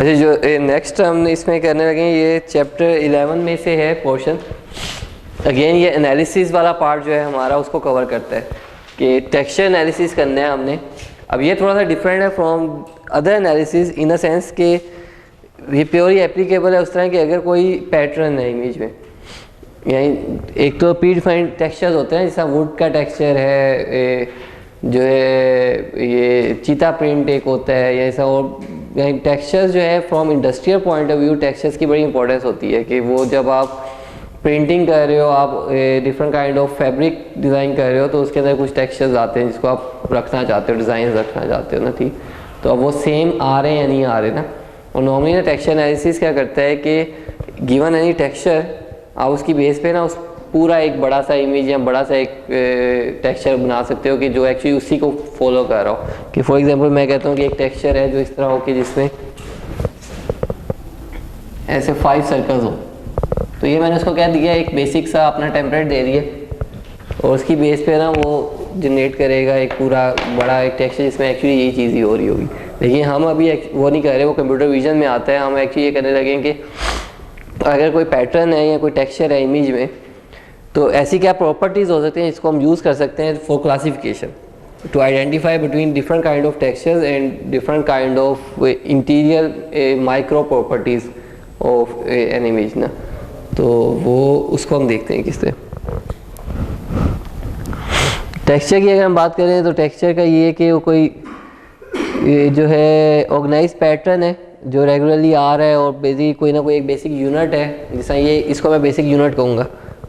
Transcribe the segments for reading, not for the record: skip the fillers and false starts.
अच्छा, जो नेक्स्ट हम इसमें करने लगे ये चैप्टर 11 में से है पोर्शन। अगेन ये एनालिसिस वाला पार्ट जो है हमारा उसको कवर करता है कि टेक्सचर एनालिसिस करना है हमने। अब ये थोड़ा सा डिफरेंट है from other analysis in a sense कि ये प्योरली एप्लीकेबल है उस तरह कि अगर कोई पैटर्न है इमेज में, यानी एक तो प्री डिफाइंड टेक्सचर्स होते हैं जैसा वुड का टेक्सचर है, जो है ये चीता प्रिंट एक होता है या ऐसा, और यानी टेक्सचर्स जो है from industrial point of view textures की बड़ी इंपॉर्टेंस होती है कि वो जब आप प्रिंटिंग कर रहे हो, आप different kind of fabric design कर रहे हो तो उसके अंदर कुछ टेक्सचर्स आते हैं जिसको आप रखना चाहते हो, डिज़ाइन रखना चाहते हो ना, ठीक। तो अब वो सेम आ रहे हैं या नहीं आ रहे ना। और नॉर्मली ना टेक्सचर एनालिसिस क्या करता है कि गिवन एनी टेक्सचर आप उसकी बेस पे ना उस पूरा एक बड़ा सा इमेज या बड़ा सा एक टेक्सचर बना सकते हो कि जो एक्चुअली उसी को फॉलो कर रहा हो। कि फॉर एग्जांपल मैं कहता हूँ कि एक टेक्सचर है जो इस तरह हो कि जिसमें ऐसे 5 सर्कल्स हो, तो ये मैंने उसको क्या दिया, एक बेसिक सा अपना टेम्पलेट दे दिया और उसकी बेस पे ना वो जनरेट करेगा एक पूरा बड़ा एक टेक्सचर जिसमें एक्चुअली यही चीज़ ही हो रही होगी। लेकिन हम अभी वो नहीं कर रहे, वो कंप्यूटर विजन में आता है। हम एक्चुअली ये करने लगे कि अगर कोई पैटर्न है या कोई टेक्सचर है इमेज में, तो ऐसी क्या प्रॉपर्टीज़ हो सकती हैं जिसको हम यूज़ कर सकते हैं for classification, to identify between different kind of textures and different kind of interior micro properties of an image ना। तो वो उसको हम देखते हैं किस तरह। टेक्सचर की अगर हम बात करें तो टेक्सचर का ये है कि वो कोई जो है ऑर्गेनाइज पैटर्न है जो रेगुलरली आ रहा है और बेसिक कोई ना कोई एक बेसिक यूनिट है, जैसा ये इसको मैं बेसिक यूनिट कहूँगा,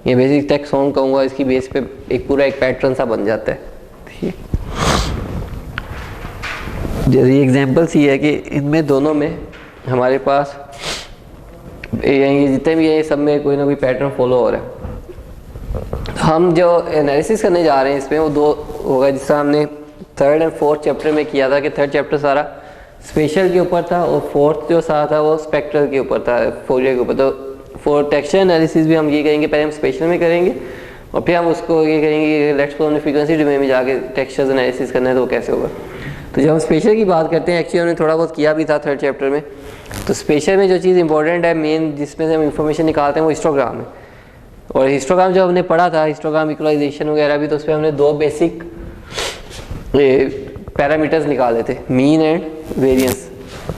ये बेसिक टैक्सॉन कहूँगा, इसकी बेस पे एक पूरा एक पैटर्न सा बन जाता है, ठीक है। जैसे एग्जांपल्स ये है कि इनमें दोनों में हमारे पास ये जितने भी है सब में कोई ना कोई पैटर्न फॉलो हो रहा है। हम जो एनालिसिस करने जा रहे हैं इसमें वो 2 होगा, जिसका हमने 3rd और 4th चैप्टर में किया था कि 3rd चैप्टर सारा स्पेशल के ऊपर था और 4th जो सारा था वो स्पेक्ट्रल के ऊपर था, फोरियर के ऊपर। तो फॉर टेक्सचर एनालिसिस भी हम ये करेंगे, पहले हम स्पेशल में करेंगे और फिर हम उसको ये करेंगे लेट्स सपोज हमने फ्रीक्वेंसी डोमेन में जाके टेक्सचर्स एनालिसिस करना है तो वो कैसे होगा। तो जब हम स्पेशल की बात करते हैं, एक्चुअली हमने थोड़ा बहुत किया भी था 3rd चैप्टर में। तो स्पेशल में जो चीज़ इंपॉर्टेंट है मेन जिसमें से हम इंफॉर्मेशन निकालते हैं वो हिस्टोग्राम है। और हिस्टोग्राम जो हमने पढ़ा था, हिस्टोग्राम इक्वलाइजेशन वगैरह भी, तो उसमें हमने 2 बेसिक पैरामीटर्स निकाले थे, मीन एंड वेरिएंस,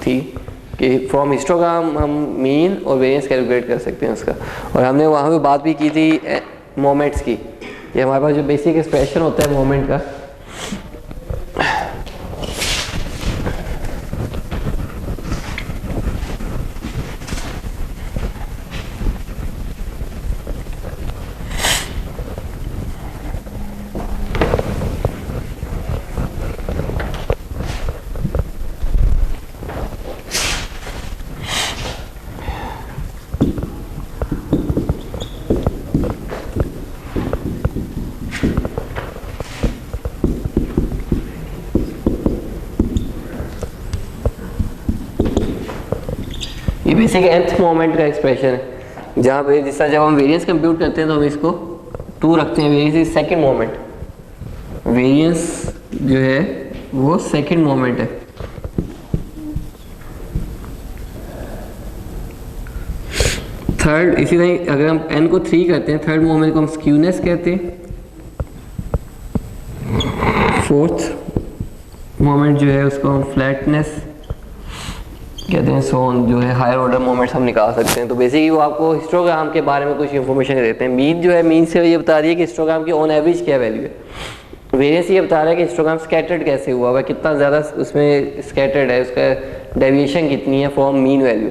ठीक। कि फ्रॉम हिस्टोग्राम हम मीन और वेरिएंस कैलकुलेट कर सकते हैं उसका। और हमने वहाँ पे बात भी की थी मोमेंट्स की, कि हमारे पास जो बेसिक एक्सप्रेशन होता है मोमेंट का, ये बेसिक nth मोमेंट का एक्सप्रेशन है, जहाँ पे जिस तरह जब हम वेरिएंस कंप्यूट करते हैं तो हम इसको 2 रखते हैं, variance is second moment, variance जो है वो सेकंड मोमेंट है। थर्ड इसी तरह अगर हम n को 3 करते हैं, थर्ड मोमेंट को हम स्क्यूनेस कहते हैं, 4th मोमेंट जो है उसको हम फ्लैटनेस कहते हैं। सोन जो है हायर ऑर्डर मोमेंट्स हम निकाल सकते हैं। तो बेसिकली वो आपको हिस्टोग्राम के बारे में कुछ इन्फॉर्मेशन देते हैं। मीन जो है, मीन से ये बता रही है कि हिस्टोग्राम की ऑन एवरेज क्या वैल्यू है। वेरिएंस ये बता रहा है कि हिस्टोग्राम स्कैटर्ड कैसे हुआ है, कितना ज़्यादा उसमें स्कैटर्ड है, उसका डेविएशन कितनी है फ्रॉम मीन वैल्यू।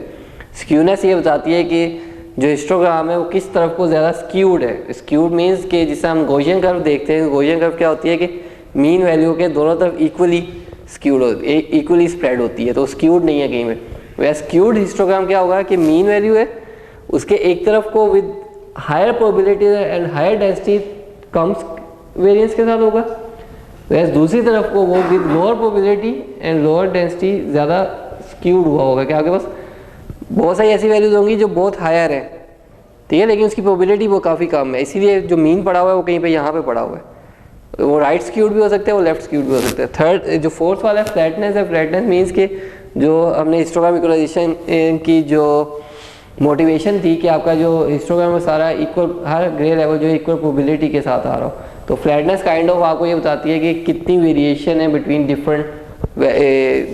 स्क्यूनेस ये बताती है कि जो हिस्टोग्राम है वो किस तरफ को ज़्यादा स्क्यूड है। स्क्यूड मीन्स कि जिसे हम गॉसियन कर्व देखते हैं, गॉसियन कर्व क्या होती है कि मीन वैल्यू के दोनों तरफ इक्वली स्क्यूड इक्वली स्प्रेड होती है, तो स्क्यूड नहीं है कहीं में। वह स्क्यूड हिस्टोग्राम क्या होगा कि मीन वैल्यू है, उसके एक तरफ को with higher probability and higher density comes variance के साथ होगा, वैसे दूसरी तरफ को वो with lower probability and lower density ज़्यादा स्क्यूड हुआ होगा। क्या आपके पास बहुत सारी ऐसी वैल्यूज होंगी जो बहुत हायर है, ठीक है, लेकिन उसकी प्रोबेबिलिटी वो काफ़ी कम है, इसीलिए जो मीन पड़ा हुआ है वो कहीं पे यहाँ पे पड़ा हुआ है। वो राइट स्क्यूड भी हो सकता है, वो लेफ्ट स्क्यूड भी हो सकता है। थर्ड जो 4th वाला है फ्लैटनेस है। फ्लैटनेस मीन्स के जो हमने हिस्टोग्राम इक्वलाइजेशन की जो मोटिवेशन थी कि आपका जो हिस्टोग्राम में सारा इक्वल, हर ग्रे लेवल जो इक्वल प्रोबेबिलिटी के साथ आ रहा हो, तो फ्लैटनेस काइंड ऑफ आपको ये बताती है कि कितनी वेरिएशन है बिटवीन डिफरेंट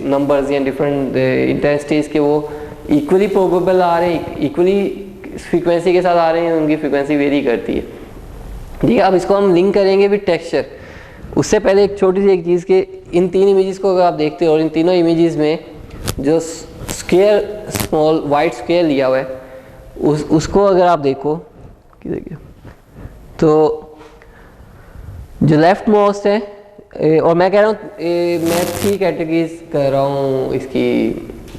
नंबर्स या डिफरेंट इंटेंसिटीज़ के, वो इक्वली प्रोबेबल आ रहे हैं, इक्वली फ्रीक्वेंसी के साथ आ रहे हैं, उनकी फ्रीक्वेंसी वेरी करती है। ठीक है, अब इसको हम लिंक करेंगे विद टेक्सचर। उससे पहले एक छोटी सी एक चीज़ के इन तीन इमेजेस को अगर आप देखते हो और इन तीनों इमेजेस में जो स्क्वायर स्मॉल वाइट स्क्वायर लिया हुआ है उसको अगर आप देखो देखिए, तो जो लेफ्ट मोस्ट है, और मैं कह रहा हूँ मैं 3 कैटेगरीज कर रहा हूँ इसकी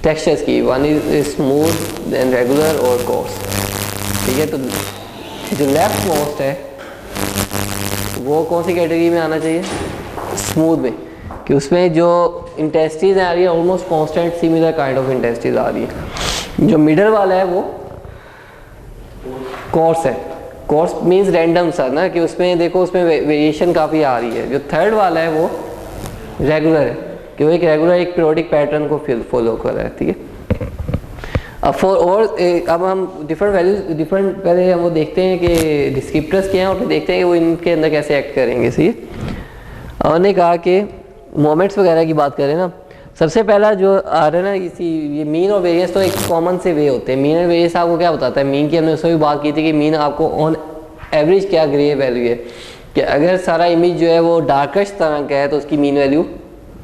टेक्सचर्स की, one is smooth then regular और कोर्स। ठीक है, तो जो लेफ्ट मोस्ट है वो कौन सी कैटेगरी में आना चाहिए? स्मूथ में, कि उसमें जो इंटेंसिटीज आ रही है almost constant similar kind of intensities आ रही है। जो मिडल वाला है वो कोर्स है। कोर्स मींस रैंडम सा ना, कि उसमें देखो उसमें वेरिएशन काफ़ी आ रही है। जो थर्ड वाला है वो रेगुलर है, कि वो एक रेगुलर एक पीरियोडिक पैटर्न को फॉलो कर रहा है। ठीक है, अब हम डिफरेंट वैल्यूज डिफरेंट पहले हम वो देखते हैं कि डिस्क्रिप्टर्स क्या हैं और फिर देखते हैं कि वो इनके अंदर कैसे एक्ट करेंगे। सही है, और ने कहा कि मोमेंट्स वगैरह की बात करें ना, सबसे पहला जो आ रहा है ना ये मीन और वेरियंस तो एक कॉमन से वे होते हैं। मीन और वेरियंस आपको क्या बताता है? मीन की हमने उसमें भी बात की थी कि मीन आपको ऑन एवरेज क्या ग्रे वैल्यू है, कि अगर सारा इमेज जो है वो डार्कस्ट तरह का है तो उसकी मीन वैल्यू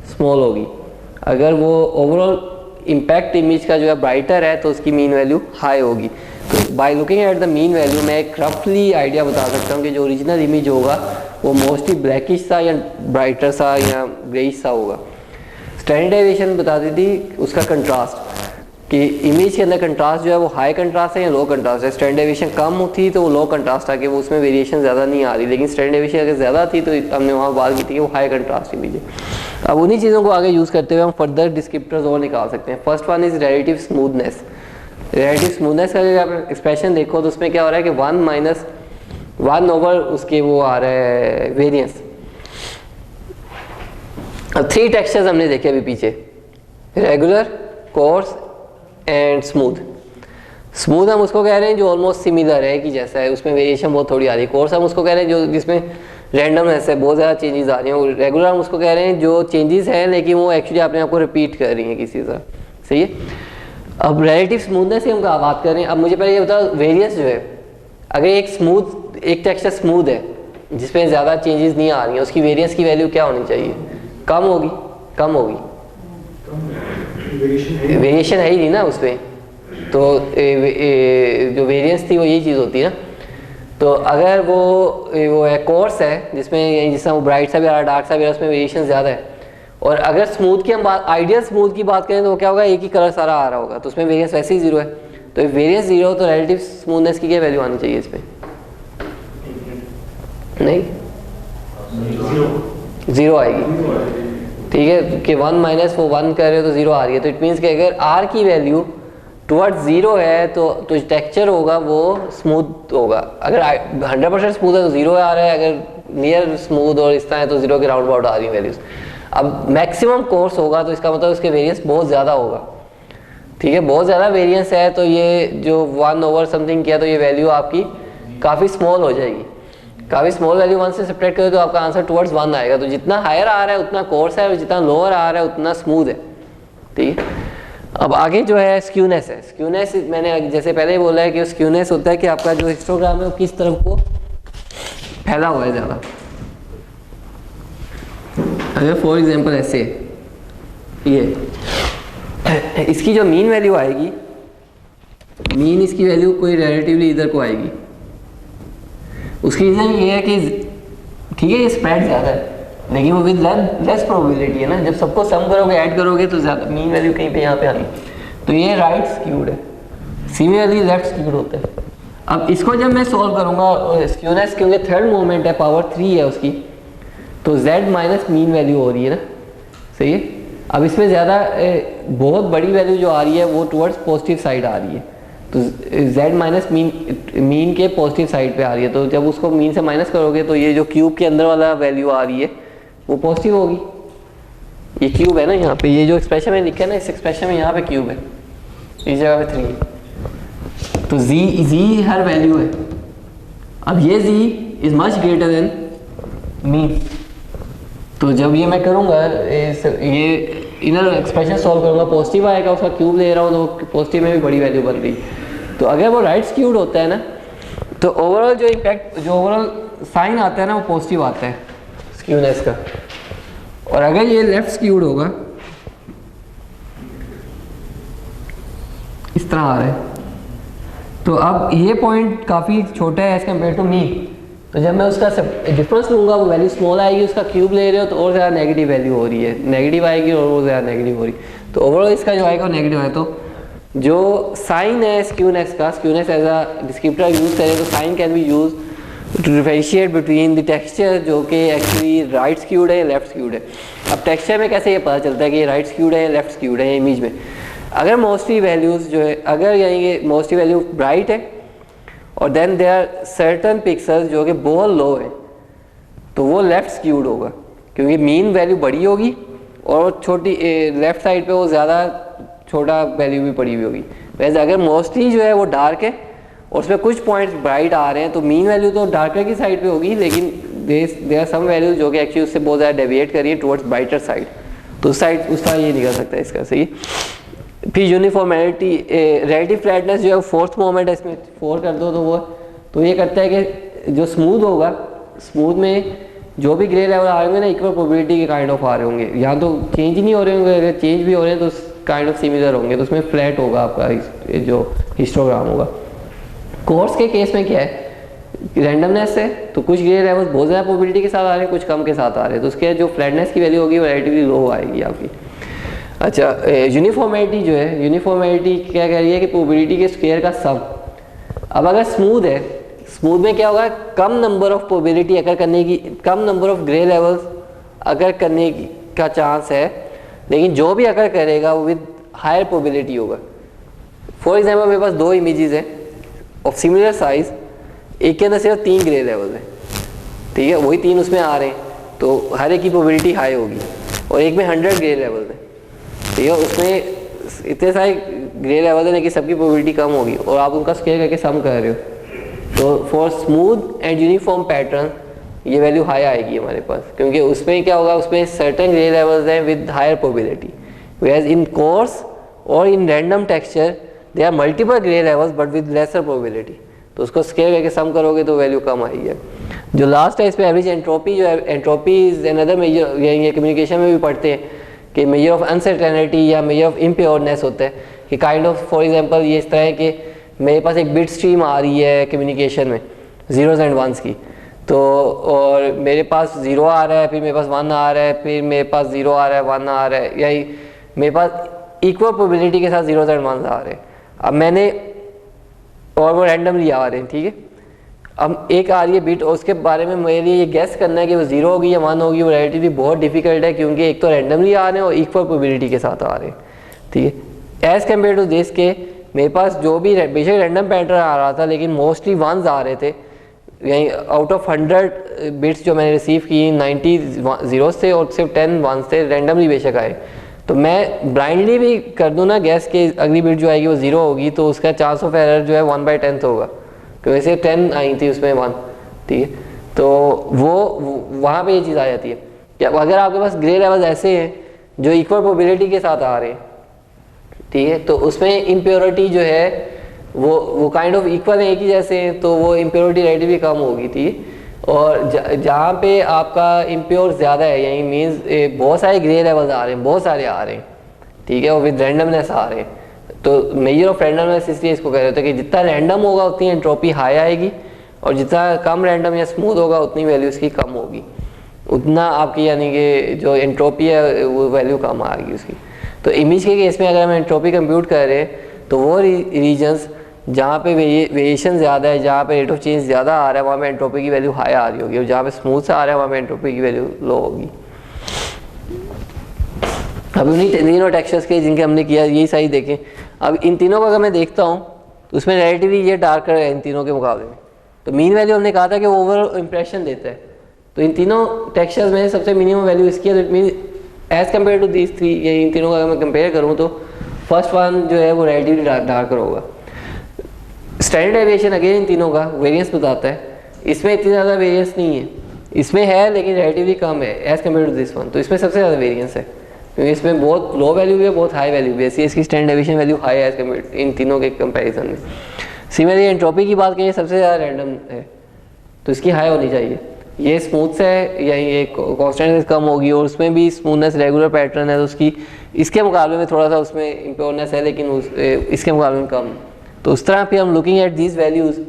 स्मॉल होगी, अगर वो ओवरऑल इम्पैक्ट इमेज का जो है ब्राइटर है तो उसकी मीन वैल्यू हाई होगी। तो by looking at the mean value मैं एक रफली आइडिया बता सकता हूँ कि जो ओरिजिनल इमेज होगा वो मोस्टली ब्लैकिश सा या ब्राइटर सा या ग्रेइश सा होगा। स्टैंडर्डाइजेशन बताती थी उसका कंट्रास्ट, कि इमेज के अंदर कंट्रास्ट जो है वो हाई कंट्रास्ट है या लो कंट्रास्ट है। स्टैंडर्डाइजेशन कम होती तो वो लो कंट्रास्ट था कि वो उसमें वेरिएशन ज़्यादा नहीं आ रही, लेकिन स्टैंडर्डाइजेशन अगर ज़्यादा थी तो हमने वहाँ बात की थी कि वो हाई कंट्रास्ट इमेज है। अब उन्हीं चीज़ों को आगे यूज़ करते हुए हम फर्दर डिस्क्रिप्टर्स और निकाल सकते हैं। First one is relative smoothness. Relative smoothness का अगर आप एक्सप्रेशन देखो तो उसमें क्या हो रहा है कि 1 ओवर उसके वो आ रहा है वेरियंस। अब 3 टेक्सचर्स हमने देखे अभी पीछे, regular, course and smooth. Smooth हम उसको कह रहे हैं जो ऑलमोस्ट सिमिलर है कि जैसा है, उसमें वेरिएशन बहुत थोड़ी आ रही है। कोर्स हम उसको कह रहे हैं जो जिसमें रैंडमनेस है, बहुत ज़्यादा चेंजेस आ रही हैं। और रेगुलर हम उसको कह रहे हैं जो चेंजेस हैं लेकिन वो एक्चुअली अपने आप को रिपीट कर रही हैं किसी तरह। सही है, अब रिलेटिव स्मूथनेस की हम बात कर रहे हैं। अब मुझे पहले ये बताओ वेरियंस जो है, अगर एक टेक्सचर स्मूथ है जिसमें ज़्यादा चेंजेस नहीं आ रही हैं, उसकी वेरियंस की वैल्यू क्या होनी चाहिए? कम होगी। वेरिएशन है ही नहीं ना उसमें, तो जो वेरिएंस थी वो यही चीज़ होती है ना। तो अगर वो है कोर्स है जिसमें वो ब्राइट सा भी आ रहा है, डार्क सा भी आ रहा है, उसमें वेरिएशन ज़्यादा है। और अगर स्मूथ की हम बात आइडियल स्मूथ की बात करें तो क्या होगा? एक ही कलर सारा आ रहा होगा, तो उसमें वेरिएंस वैसे ही 0 है। तो वेरिएंस 0 हो तो रिलेटिव स्मूथनेस की क्या वैल्यू आनी चाहिए इसमें? नहीं, 0 आएगी। ठीक है, कि 1 माइनस वो 1 कर रहे हो तो 0 आ रही है। तो इट मीन्स कि अगर R की वैल्यू टुवर्ड्स 0 है तो टेक्सचर होगा वो स्मूथ होगा। अगर 100% स्मूथ है तो 0 आ रहा है, अगर नियर स्मूथ और इस तरह है तो 0 के राउंड अबाउट आ रही है वैल्यूज। अब मैक्सिमम कोर्स होगा तो इसका मतलब उसके वेरियंस बहुत ज़्यादा होगा। ठीक है, बहुत ज़्यादा वेरियंस है तो ये जो 1 ओवर समथिंग किया तो ये वैल्यू आपकी काफ़ी स्मॉल हो जाएगी। काफ़ी स्मॉल वैल्यू 1 से सब्ट्रैक्ट करो तो आपका आंसर टुवर्ड्स 1 आएगा। तो जितना हायर आ रहा है उतना कोर्स है और जितना लोअर आ रहा है उतना स्मूथ है। ठीक है, अब आगे जो है स्क्यूनेस है। स्क्यूनेस मैंने जैसे पहले ही बोला है कि स्क्यूनेस होता है कि आपका जो हिस्टोग्राम है वो किस तरफ को फैला हुआ है ज़्यादा। अगर फॉर एग्जांपल ऐसे ये इसकी जो मीन वैल्यू आएगी, मीन इसकी वैल्यू कोई रिलेटिवली इधर को आएगी। उसकी रीज़न ये है कि ठीक है ये स्प्रेड ज़्यादा है लेकिन वो विद लेस प्रोबेबिलिटी है ना। जब सबको सम करोगे ऐड करोगे तो ज़्यादा मीन वैल्यू कहीं पे यहाँ पे आनी, तो ये राइट स्क्यूड है, सिमिलरली लेफ्ट स्क्यूड होता है। अब इसको जब मैं सॉल्व करूँगा स्क्यूनेस, क्योंकि थर्ड मोमेंट है पावर 3 है उसकी, तो z माइनस मीन वैल्यू हो रही है ना। सही है, अब इसमें ज़्यादा बहुत बड़ी वैल्यू जो आ रही है वो टुवर्ड्स पॉजिटिव साइड आ रही है, तो z माइनस मीन के पॉजिटिव साइड पे आ रही है। तो जब उसको मीन से माइनस करोगे तो ये जो क्यूब के अंदर वाला वैल्यू आ रही है वो पॉजिटिव होगी। ये क्यूब है ना यहाँ पे, ये जो एक्सप्रेशन में लिखा है ना, इस एक्सप्रेशन में यहाँ पे क्यूब है, इस जगह पे 3 है, तो z हर वैल्यू है। अब ये z is much greater than mean, तो जब ये मैं करूँगा ये इनर एक्सप्रेशन सॉल्व करूँगा, पॉजिटिव आएगा, उसका क्यूब ले रहा हूँ तो पॉजिटिव में भी बड़ी वैल्यू बन रही। तो अगर वो राइट स्क्यूड होता है ना, तो ओवरऑल जो इम्पैक्ट, जो ओवरऑल साइन आता है ना, वो पॉजिटिव आता है स्क्यूनेस का। और अगर ये लेफ्ट स्क्यूड होगा, इस तरह आ रहा है, तो अब ये पॉइंट काफ़ी छोटा है एज कम्पेयर टू मी, तो जब मैं उसका डिफरेंस लूँगा वो वैल्यू स्मॉल आएगी, उसका क्यूब ले रहे हो तो और ज़्यादा नेगेटिव वैल्यू हो रही है, नेगेटिव आएगी और वो ज़्यादा नेगेटिव हो रही है, तो ओवरऑल इसका जो आएगा वो नेगेटिव है। तो जो साइन है स्क्यूनेस का, skewness as a descriptor use करें तो sign can be use to differentiate between the texture जो कि एक्चुअली राइट स्क्यूड है या लेफ्ट स्क्यूड है। अब टेक्सचर में कैसे ये पता चलता है कि ये राइट स्क्यूड है या लेफ्ट स्क्यूड है इमेज में? अगर मोस्टली वैल्यूज़ जो है, अगर यानी कि मोस्टली वैल्यू ब्राइट है और then there are certain pixels जो कि बहुत लो है, तो वो लेफ्ट स्क्यूड होगा, क्योंकि मीन वैल्यू बड़ी होगी और छोटी लेफ्ट साइड पे वो ज़्यादा छोटा वैल्यू भी पड़ी हुई होगी। वैसे अगर मोस्टली जो है वो डार्क है और उसमें कुछ पॉइंट्स ब्राइट आ रहे हैं, तो मीन वैल्यू तो डार्कर की साइड पे होगी, लेकिन देयर आर सम वैल्यूज जो कि एक्चुअली उससे बहुत ज़्यादा डेविएट कर रही है टुवर्ड्स ब्राइटर साइड, तो उस साइड उसका ये निकल सकता है इसका सही। फिर यूनिफॉर्मेलिटी, रिलेटिव फ्लैटनेस जो है 4th मोमेंट है, इसमें 4 कर दो तो ये करता है कि जो स्मूथ होगा, स्मूथ में जो भी ग्रे लेवल आ रहे होंगे ना, इक्वल प्रोबेबिलिटी के काइंड ऑफ आ रहे होंगे, यहाँ तो चेंज नहीं हो रहे होंगे, अगर चेंज भी हो रहे हैं तो काइंड ऑफ सिमिलर होंगे, तो उसमें फ्लैट होगा आपका जो हिस्टोग्राम होगा। कोर्स के केस में क्या है, रैंडमनेस है, तो कुछ ग्रे लेवल्स बहुत ज़्यादा प्रोबेबिलिटी के साथ आ रहे हैं, कुछ कम के साथ आ रहे हैं, तो उसके जो फ्लैटनेस की वैल्यू होगी वो रिलेटिवली लो आएगी आपकी। अच्छा, यूनिफॉर्मेलिटी जो है, यूनिफॉर्मेलिटी क्या कह रही है कि प्रोबेबिलिटी के स्क्वायर का सम। अब अगर स्मूथ है, स्मूथ में क्या होगा, कम नंबर ऑफ प्रोबेबिलिटी अगर करने की, कम नंबर ऑफ ग्रे लेवल्स अगर करने का चांस है, लेकिन जो भी अगर करेगा वो विद हायर प्रोबेबिलिटी होगा। फॉर एग्जाम्पल मेरे पास 2 इमेजेस हैं ऑफ सिमिलर साइज, एक के अंदर सिर्फ 3 ग्रे लेवल हैं, ठीक है, वही 3 उसमें आ रहे हैं, तो हर एक की प्रोबेबिलिटी हाई होगी, और एक में 100 ग्रे लेवल है, ठीक है, उसमें इतने सारे ग्रे लेवल है लेकिन सबकी प्रोबेबिलिटी कम होगी, और आप उनका स्केयर करके सम कर रहे हो, तो for smooth and uniform pattern ये वैल्यू हाई आएगी हमारे पास, क्योंकि उसमें क्या होगा, उसमें सर्टेन ग्रे लेवल्स हैं with higher probability, whereas in coarse और in random texture they are multiple grey levels but with lesser probability, तो उसको स्केयर करके सम करोगे तो वैल्यू कम आएगी। जो लास्ट है इस पर एवरेज एंट्रोपी, जो है एंट्रोपी इज अनदर मेजर, ये कम्युनिकेशन में भी पढ़ते हैं कि मेजर ऑफ अनसर्टेनिटी या मेजर ऑफ इम्प्योरनेस होता है, कि काइंड ऑफ फॉर एग्जांपल ये इस तरह है कि मेरे पास एक बिट स्ट्रीम आ रही है कम्युनिकेशन में 0s and 1s की, तो और मेरे पास 0 आ रहा है, फिर मेरे पास 1 आ रहा है, फिर मेरे पास 0 आ रहा है, 1 आ रहा है, यही मेरे पास इक्वल प्रोबेबिलिटी के साथ 0s and 1s आ रहे हैं। अब मैंने, और वो रैंडमली आ रहे हैं, ठीक है, अब एक आ रही है बिट, और उसके बारे में मेरे लिए ये गैस करना है कि वो 0 होगी या 1 होगी, वो रिलेटिवली बहुत डिफिकल्ट है, क्योंकि एक तो रैंडमली आ रहे हैं और इक्वल प्रोबेबिलिटी के साथ आ रहे हैं, ठीक है। एज़ कम्पेयर टू दिस के मेरे पास जो भी बेशक रैंडम पैटर्न आ रहा था, लेकिन मोस्टली 1s आ रहे थे, यहीं आउट ऑफ 100 बिट्स जो मैंने रिसीव की 90 0s थे और सिर्फ 10 1s थे, रैंडमली बेशक आए, तो मैं ब्लाइंडली भी कर दूँ ना गैस के अगली बिट जो आएगी वो 0 होगी, तो उसका चांस ऑफ एरर जो है 1/10 होगा, क्योंकि सिर्फ 10 आई थी उसमें 1, ठीक है, तो वो वहाँ पे ये चीज़ आ जाती है कि अगर आपके पास ग्रे लेवल्स ऐसे हैं जो इक्वल प्रोबेबिलिटी के साथ आ रहे हैं, ठीक है, तो उसमें इम्प्योरिटी जो है वो काइंड ऑफ इक्वल है, एक ही जैसे हैं, तो वो इम्प्योरिटी रिलेटिवली कम होगी, ठीक है। और जहाँ पे आपका इम्प्योर ज़्यादा है, यही मीन्स बहुत सारे ग्रे लेवल्स आ रहे हैं, बहुत सारे आ रहे हैं, ठीक है, और विद रैंडमनेस आ रहे हैं, तो मेजर ऑफ रैंडमनेस इसलिए इसको कह रहे थे कि जितना रैंडम होगा उतनी एंट्रोपी हाई आएगी, और जितना कम रैंडम या स्मूथ होगा उतनी वैल्यू इसकी कम होगी, उतना आपकी यानी कि जो एंट्रोपी है वो वैल्यू कम आएगी उसकी। तो इमेज के केस में अगर हम एंट्रोपी कंप्यूट कर रहे हैं, तो वो रीजन्स जहाँ पे वेरिएशन ज़्यादा है, जहाँ पे रेट ऑफ चेंज ज़्यादा आ रहा है, वहाँ पे एंट्रोपी की वैल्यू हाई आ रही होगी, और जहाँ पे स्मूथ से आ रहा है वहाँ पे एंट्रोपी की वैल्यू लो होगी। अब उन्हीं तीनों टेक्सचर्स के जिनके हमने किया यही सही देखें। अब इन तीनों को अगर मैं देखता हूँ तो उसमें रिलेटिवली ये डार्कर है इन तीनों के मुकाबले में, तो मीन वैल्यू हमने कहा था कि वो ओवरऑल इंप्रेशन देता है, तो इन तीनों टेक्सचर्स में सबसे मिनिमम वैल्यू इसकी है, तो it mean as compare to these three, ये इन तीनों का अगर मैं कंपेयर करूँ तो फर्स्ट वन जो है वो रिलेटिवली डार्कर होगा। स्टैंडर्ड डेविएशन अगेन इन तीनों का वेरिएंस बताता है, इसमें इतनी ज़्यादा वेरिएंस नहीं है, इसमें है लेकिन रिलेटिवली कम है as compare to this one, तो इसमें सबसे ज़्यादा वेरिएंस है क्योंकि इसमें बहुत लो वैल्यू भी है, बहुत हाई वैल्यू भी है, इसकी स्टैंडर्ड डेविएशन वैल्यू हाई है एज कम्पेयर इन तीनों के कंपैरिजन में। सिमिलरली एंट्रोपी की बात करें सबसे ज़्यादा रैंडम है तो इसकी हाई होनी चाहिए। ये स्मूथ से है या ये कॉन्स्टेंट कम होगी और उसमें भी स्मूथनेस रेगुलर पैटर्न है तो उसकी इसके मुकाबले में थोड़ा सा उसमें इम्प्योरनेस है लेकिन इसके मुकाबले में कम। तो उस तरह पे हम लुकिंग एट दीज वैल्यूज़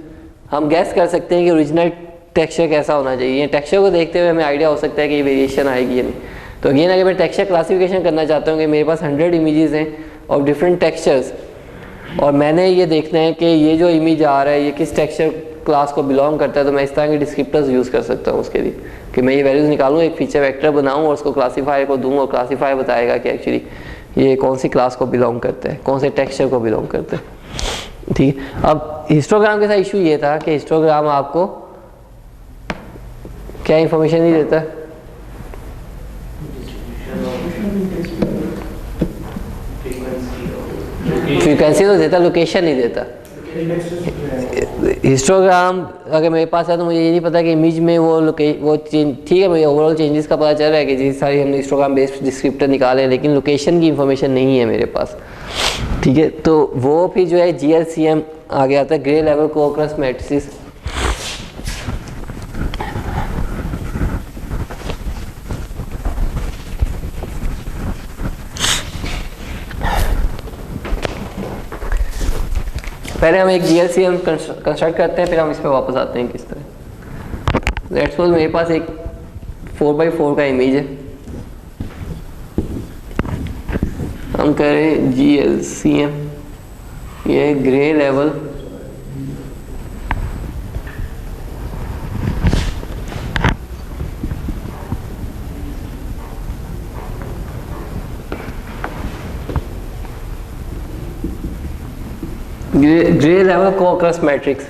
हम गैस कर सकते हैं कि ओरिजिनल टेक्सचर कैसा होना चाहिए। टेक्सचर को देखते हुए हमें आइडिया हो सकता है कि ये वेरिएशन आएगी या नहीं। तो अगेन अगर मैं टेक्सचर क्लासिफिकेशन करना चाहता हूँ कि मेरे पास 100 इमेजेस हैं ऑफ डिफरेंट टेक्सचर्स और मैंने ये देखना है कि ये जो इमेज आ रहा है ये किस टेक्सचर क्लास को बिलोंग करता है, तो मैं इस तरह के डिस्क्रिप्टर्स यूज़ कर सकता हूँ उसके लिए कि मैं ये वैल्यूज़ निकालूँ, एक फीचर वेक्टर बनाऊँ और उसको क्लासीफायर को दूँ और क्लासीफायर बताएगा कि एक्चुअली ये कौन सी क्लास को बिलोंग करता है, कौन से टेक्सचर को बिलोंग करता है। ठीक है, अब हिस्टोग्राम के साथ इशू ये था कि हिस्टोग्राम आपको क्या इंफॉर्मेशन नहीं देता, फ्रीक्वेंसी तो देता, लोकेशन नहीं देता। हिस्टोग्राम अगर मेरे पास है तो मुझे ये नहीं पता कि इमेज में वो ठीक है, मुझे ओवरऑल चेंजेस का पता चल रहा है कि जिस सारी हमने हिस्टोग्राम बेस्ड डिस्क्रिप्टर निकाले हैं लेकिन लोकेशन की इंफॉर्मेशन नहीं है मेरे पास। ठीक है, तो वो फिर जो है GLCM आगे आता है, ग्रे लेवल कोअक्रेंस मैट्रिसेस। पहले हम एक GLCM कंस्ट्रक्ट करते हैं फिर हम इस पर वापस आते हैं किस तरह। लेट्स सपोज मेरे पास एक 4x4 का इमेज है, हम करें GLCM, ये grey level grey level co-occurrence matrix.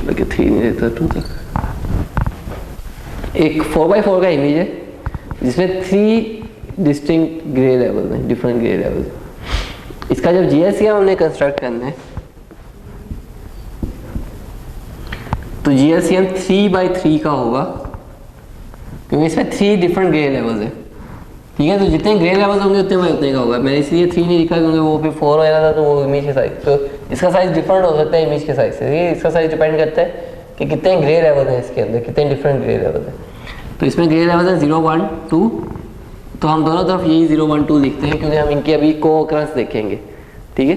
लगे 3 नहीं देता 2 तक। एक 4x4 का इमेज है जिसमें 3 डिस्टिंक्ट ग्रे लेवल हैं, डिफरेंट ग्रे लेवल। इसका जब GLCM हमने कंस्ट्रक्ट करना है तो GLCM 3x3 का होगा क्योंकि इसमें 3 डिफरेंट ग्रे लेवल्स हैं। ठीक है, तो जितने ग्रे लेवल्स होंगे उतने का होगा। मैंने इसलिए 3 नहीं लिखा क्योंकि वो फिर 4 हो जाता था तो वो इमेज के साइज, तो इसका साइज डिफरेंट हो सकता है इमेज के साइज से। ये इसका साइज डिपेंड करता है कि कितने ग्रे लेवल हैं इसके अंदर, कितने डिफरेंट ग्रे लेवल हैं। तो इसमें ग्रे लेवल है 0, 1, 2, तो हम दोनों तरफ यही 0, 1, 2 लिखते हैं क्योंकि हम इनकी अभी कोअक्रेंस देखेंगे। ठीक है,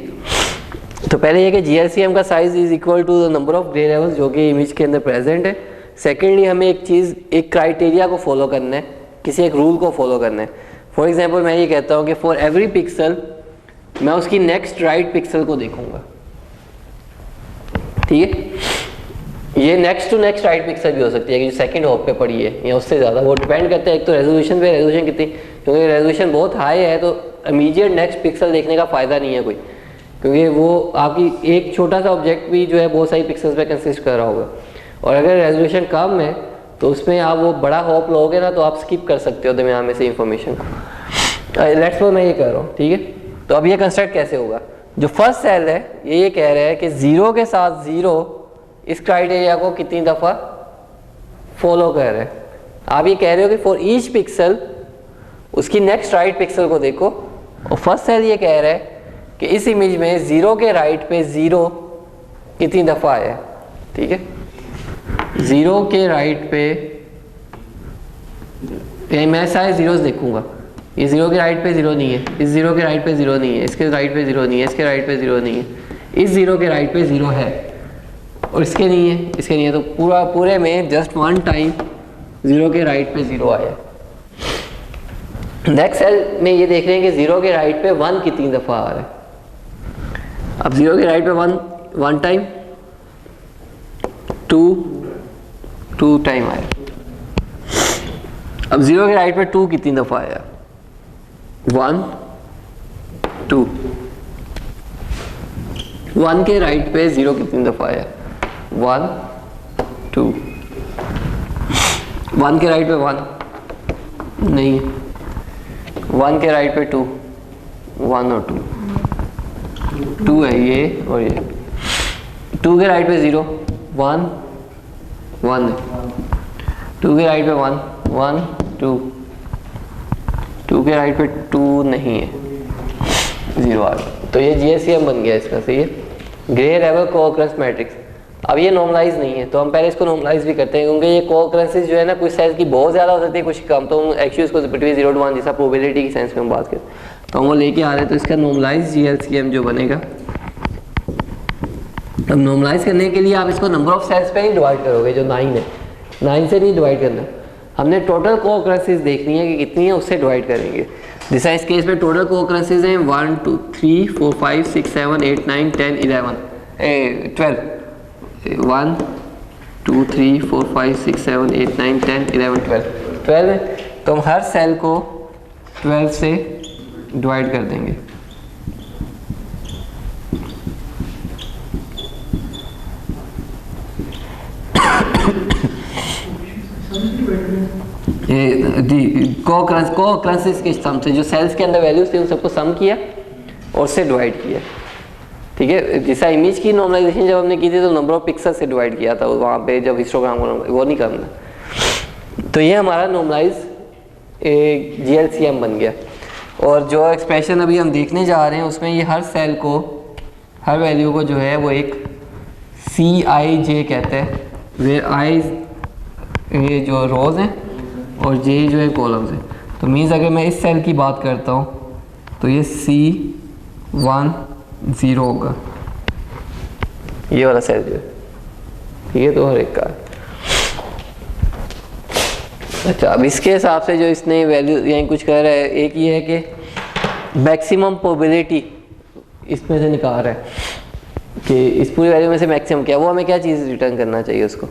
तो पहले ये कि GLCM का size is equal to the number of grey levels जो कि इमेज के अंदर प्रेजेंट है। सेकेंडली हमें एक क्राइटेरिया को फॉलो करना है, किसी एक रूल को फॉलो करना है। फॉर एग्जांपल मैं ये कहता हूँ कि फॉर एवरी पिक्सल मैं उसकी नेक्स्ट राइट पिक्सल को देखूंगा। ठीक है, ये next to next right pixel भी हो सकती है कि जो सेकंड हॉप पे पड़ी है या उससे ज़्यादा, वो डिपेंड करता है एक तो रेजोल्यूशन पे, रेजोल्यूशन कितनी, क्योंकि रेजोल्यूशन बहुत हाई है तो इमीडिएट नेक्स्ट पिक्सल देखने का फ़ायदा नहीं है कोई, क्योंकि वो आपकी एक छोटा सा ऑब्जेक्ट भी जो है बहुत सारी पिक्सल्स पे कंसिस्ट कर रहा होगा। और अगर रेजोल्यूशन कम है तो उसमें आप वो बड़ा हॉप लोगे ना तो आप स्किप कर सकते हो दरमियान में से इंफॉर्मेशन को। लेट्स सपोज मैं ये कह रहा हूँ। ठीक है, तो अब ये कंस्ट्रक्ट कैसे होगा, जो फर्स्ट सेल है ये कह रहा है कि 0 के साथ 0 इस क्राइटेरिया को कितनी दफ़ा फॉलो कर रहे हैं। आप ये कह रहे हो कि फॉर ईच पिक्सल उसकी नेक्स्ट राइट पिक्सल को देखो, और फर्स्ट सेल ये कह रहा है कि इस इमेज में 0 के राइट पे 0 कितनी दफ़ा आया है। ठीक है, 0 के राइट पे मैं सारे जीरोस देखूंगा, ये 0 के राइट पे 0 नहीं है, इस 0 के राइट पे 0 नहीं है, इसके राइट पे 0 नहीं है, इसके राइट पे 0 नहीं है, इस 0 के राइट पे 0 है और इसके नहीं है, इसके नहीं है, तो पूरे में जस्ट 1 टाइम 0 के राइट पे 0 आया। नेक्स्ट सेल में ये देख रहे हैं कि 0 के राइट पे 1 कितनी दफ़ा आ रहा है। अब 0 के राइट पे 1 टाइम, 2 टाइम आया। अब 0 के राइट पे 2 कितनी दफ़ा आया? 1 2। 1 के राइट पे 0 कितनी दफ़ा आया? 1 2। 1 के राइट पे 1 नहीं है, 1 के राइट पे 2, 1 और 2 है ये और ये। 2 के राइट पे 0 1 1 है, 2 के राइट पे 1 1 2, 2 के राइट पे 2 नहीं है, 0 आ गया। तो ये GSM बन गया इसका। सही है, ग्रे लेवल कोअक्रेंस मैट्रिक्स। अब ये नॉर्मलाइज नहीं है तो हम पहले इसको नॉर्मलाइज भी करते हैं, क्योंकि ये कोअक्रेंसेस जो है ना, कुछ सेल्स की बहुत ज़्यादा हो सकती है, कुछ कम। तो हम एक्चुअली इसको बिटवीन 0 to 1 जैसा प्रोबेबिलिटी की सेंस में हम बात करें तो हम वो लेके आ रहे हैं। तो इसका नॉर्मलाइज GLCM जो बनेगा, अब नॉर्मलाइज करने के लिए आप इसको नंबर ऑफ सेल्स पे ही डिवाइड करोगे, जो 9 है, 9 से नहीं डिवाइड करना। हमने टोटल कोअक्रेंसेस देखनी है कि कितनी है, उससे डिवाइड करेंगे। जैसा इस केस में टोटल कोअक्रेंसेस हैं 1 2 3 4 5 6 7 8 9 10 11 12 1 2 3 4 5 6 7 8 9 10 11 12 है। तो हम हर सेल को 12 से डिवाइड कर देंगे। कोअक्रेंसेस के सम से जो सेल्स के अंदर वैल्यूज थे उन सबको सम किया और से डिवाइड किया। ठीक है, जैसा इमेज की नॉर्मलाइजेशन जब हमने की थी तो नंबर ऑफ पिक्सल से डिवाइड किया था वहाँ पे, जब हिस्टोग्राम को वो नहीं करना। तो ये हमारा नॉर्मलाइज GLCM बन गया। और जो एक्सप्रेशन अभी हम देखने जा रहे हैं उसमें ये हर सेल को, हर वैल्यू को जो है वो एक CIJ कहते हैं, वेयर I ये जो रोज हैं और J जो है कॉलम्स हैं। तो मीन्स अगर मैं इस सेल की बात करता हूँ तो ये C1 0 होगा, ये वाला सेल जो है, ठीक है। तो हर एक का अच्छा, अब इसके हिसाब से जो इसने वैल्यू यहीं कुछ कह रहा है, एक ये है कि मैक्सिमम प्रोबेबिलिटी इसमें से निकाल रहा है कि इस पूरी वैल्यू में से मैक्सिमम क्या, वो हमें क्या चीज़ रिटर्न करना चाहिए उसको।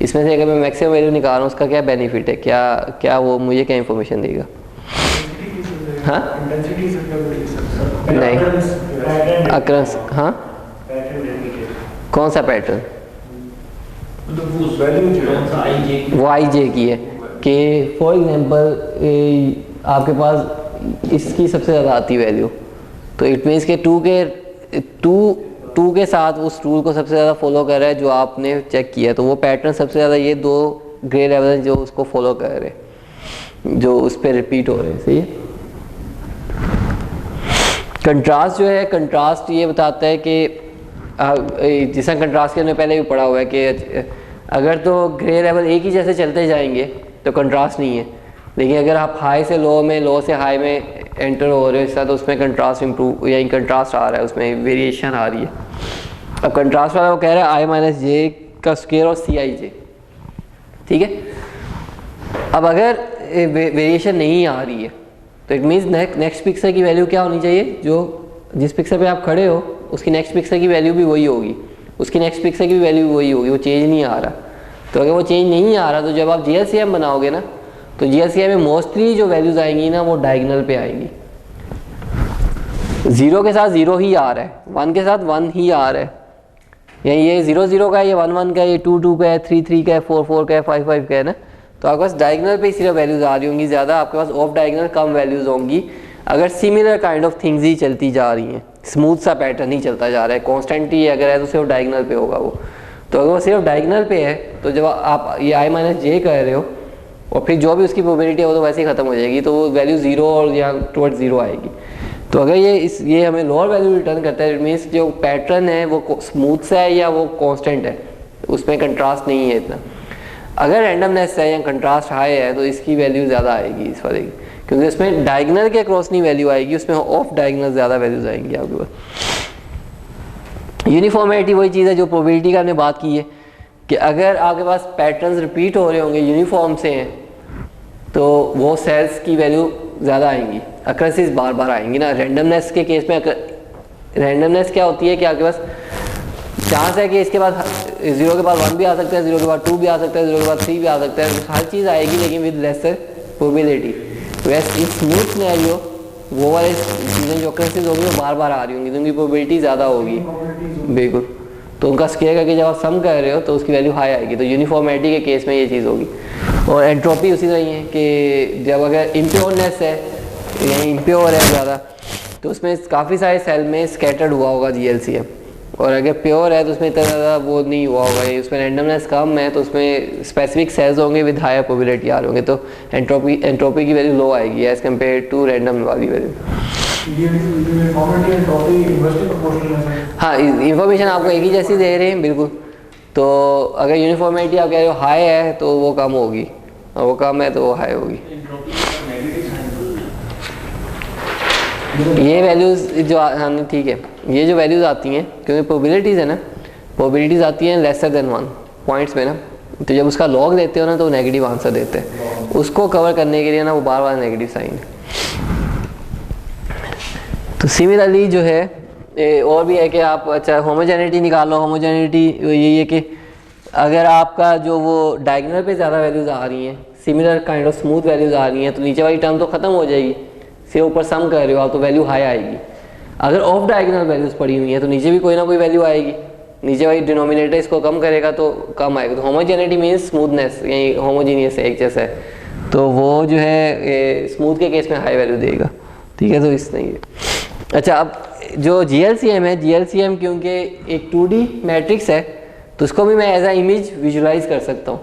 इसमें से अगर मैं मैक्सिमम वैल्यू निकाल रहा हूँ उसका क्या बेनिफिट है, क्या वो मुझे क्या इंफॉर्मेशन देगा? हाँ नहीं, अक्रंस, हाँ कौन सा पैटर्न? वो IJ की है कि फॉर एग्जांपल आपके पास इसकी सबसे ज़्यादा आती वैल्यू, तो इट मीन्स के 2 के साथ उस रूल को सबसे ज़्यादा फॉलो कर रहा है जो आपने चेक किया। तो वो पैटर्न सबसे ज़्यादा ये 2 ग्रे लेवल जो उसको फॉलो कर रहे हैं, जो उस पर रिपीट हो रहे हैं। सही है। कंट्रास्ट जो है, कंट्रास्ट ये बताता है कि जैसा कंट्रास्ट के हमने पहले भी पढ़ा हुआ है कि अगर तो ग्रे लेवल एक ही जैसे चलते जाएंगे तो कंट्रास्ट नहीं है, लेकिन अगर आप हाई से लो में, लो से हाई में एंटर हो रहे हो इस तरह, तो उसमें कंट्रास्ट इंप्रूव या कंट्रास्ट आ रहा है, उसमें वेरिएशन आ रही है। अब कंट्रास्ट वाला वो कह रहा है I-J का स्क्वायर और CIJ, ठीक है। अब अगर वेरिएशन नहीं आ रही है तो इट मीन्स नेक्स्ट पिक्सल की वैल्यू क्या होनी चाहिए, जो जिस पिक्सल पे आप खड़े हो उसकी नेक्स्ट पिक्सल की वैल्यू भी वही होगी, उसकी नेक्स्ट पिक्सल की भी वैल्यू वही होगी, वो चेंज नहीं आ रहा। तो अगर वो चेंज नहीं आ रहा तो जब आप GLCM बनाओगे ना, तो GLCM में मोस्टली जो वैल्यूज आएंगी ना वो डायगोनल पे आएंगी। 0 के साथ 0 ही आ रहा है, 1 के साथ 1 ही आ रहा है, या ये 0 0 का है, ये 1 1 का है, ये 2 2 का है, 3 3 का है, 4 4 का है, 5 5 का है ना। तो आपके पास डायगोनल पे सिर्फ वैल्यूज आ रही होंगी ज़्यादा, आपके पास ऑफ डायगोनल कम वैल्यूज होंगी अगर सिमिलर काइंड ऑफ थिंग्स ही चलती जा रही हैं, स्मूथ सा पैटर्न ही चलता जा रहा है, कॉन्स्टेंट ही अगर है तो सिर्फ डायगोनल पे होगा वो। तो अगर वो सिर्फ डायगोनल पे है तो जब आप ये I-J कह रहे हो और फिर जो भी उसकी प्रोबेबिलिटी है वो तो वैसे ही ख़त्म हो जाएगी, तो वो वैल्यू 0 और या टुवर्ड्स 0 आएगी। तो अगर ये हमें लोअर वैल्यू रिटर्न करता है, इट मीन्स जो पैटर्न है वो स्मूथ सा है या वो कांस्टेंट है, उसमें कंट्रास्ट नहीं है इतना। अगर रैंडमनेस है या कंट्रास्ट हाई है तो इसकी वैल्यू ज़्यादा आएगी इस वाले की, क्योंकि उसमें डायगोनल के अक्रॉस नहीं वैल्यू आएगी, उसमें ऑफ डायगोनल ज़्यादा वैल्यूज आएंगी आपके पास। यूनिफॉर्मिटी वही चीज़ है जो प्रोबेबिलिटी का हमने बात की है कि अगर आपके पास पैटर्न्स रिपीट हो रहे होंगे, यूनिफॉर्म से हैं, तो वो सेल्स की वैल्यू ज़्यादा आएंगी, अक्रसेस बार बार आएंगी ना। रैंडमनेस के केस में रैंडमनेस क्या होती है कि आपके पास चांस है कि इसके बाद 0 के बाद 1 भी आ सकता है, 0 के बाद 2 भी आ सकता है, 0 के बाद 3 भी आ सकता है, हर चीज़ आएगी लेकिन विद लेसर प्रोबेबिलिटी। वैसे इस स्मूथ सिनेरियो वो वाले चीज़ें जो occurrences होगी वो बार बार आ रही होंगी तो उनकी प्रोबेबिलिटी ज़्यादा होगी, बिल्कुल। तो उनका स्केयर करके जब आप सम कर रहे हो तो उसकी वैल्यू हाई आएगी, तो यूनिफॉर्मिटी के केस में ये चीज़ होगी। और एंट्रोपी उसी तरह ही है कि जब अगर इम्प्योरनेस है या इम्प्योर है ज़्यादा तो उसमें काफ़ी सारे सेल में स्कैटर्ड हुआ होगा GLCM, और अगर प्योर है तो उसमें इतना ज़्यादा वो नहीं हुआ होगा, उसमें रैंडमनेस कम है तो उसमें स्पेसिफिक सेल्स होंगे विद हायर प्रोबेबिलिटी आ रहे होंगे, तो एंट्रोपी की वैल्यू लो आएगी एज़ कम्पेयर टू रैंडम वाली वैल्यू। हाँ, इंफॉर्मेशन आपको एक ही जैसी दे रहे हैं, बिल्कुल। तो अगर यूनिफॉर्मिटी आप कह रहे हो हाई है तो वो कम होगी, और वो कम है तो वो हाई होगी। ये वैल्यूज़ जो हाँ ठीक है, ये जो वैल्यूज़ आती हैं क्योंकि प्रोबेबिलिटीज़ है ना, प्रोबेबिलिटीज़ आती हैं लेसर देन 1 पॉइंट्स में ना, तो जब उसका लॉग देते हो ना तो नेगेटिव आंसर देते हैं, उसको कवर करने के लिए ना वो बार बार नेगेटिव साइन है। तो सिमिलरली जो है और भी है कि आप अच्छा होमोजेनिटी निकालो। होमोजेनिटी यही है कि अगर आपका जो वो डायगोनल पे ज़्यादा वैल्यूज़ आ रही हैं, similar kind of smooth values आ रही हैं, तो नीचे वाली टर्म तो ख़त्म हो जाएगी, सिर्फ ऊपर सम कर रहे हो आप तो वैल्यू हाई आएगी। अगर ऑफ डायगोनल वैल्यूज़ पड़ी हुई हैं तो नीचे भी कोई ना कोई वैल्यू आएगी, नीचे वाली डिनोमिनेटर इसको कम करेगा तो कम आएगा। तो होमोजेनिटी मीन्स स्मूथनेस, यही होमोजीनियस है, एक जैसा है, तो वो जो है स्मूथ के केस में हाई वैल्यू देगा, ठीक है। तो इस नहीं है। अच्छा, अब जो GLCM है, GLCM क्योंकि एक 2D मैट्रिक्स है तो उसको भी मैं एज ए इमेज विजुलाइज कर सकता हूँ,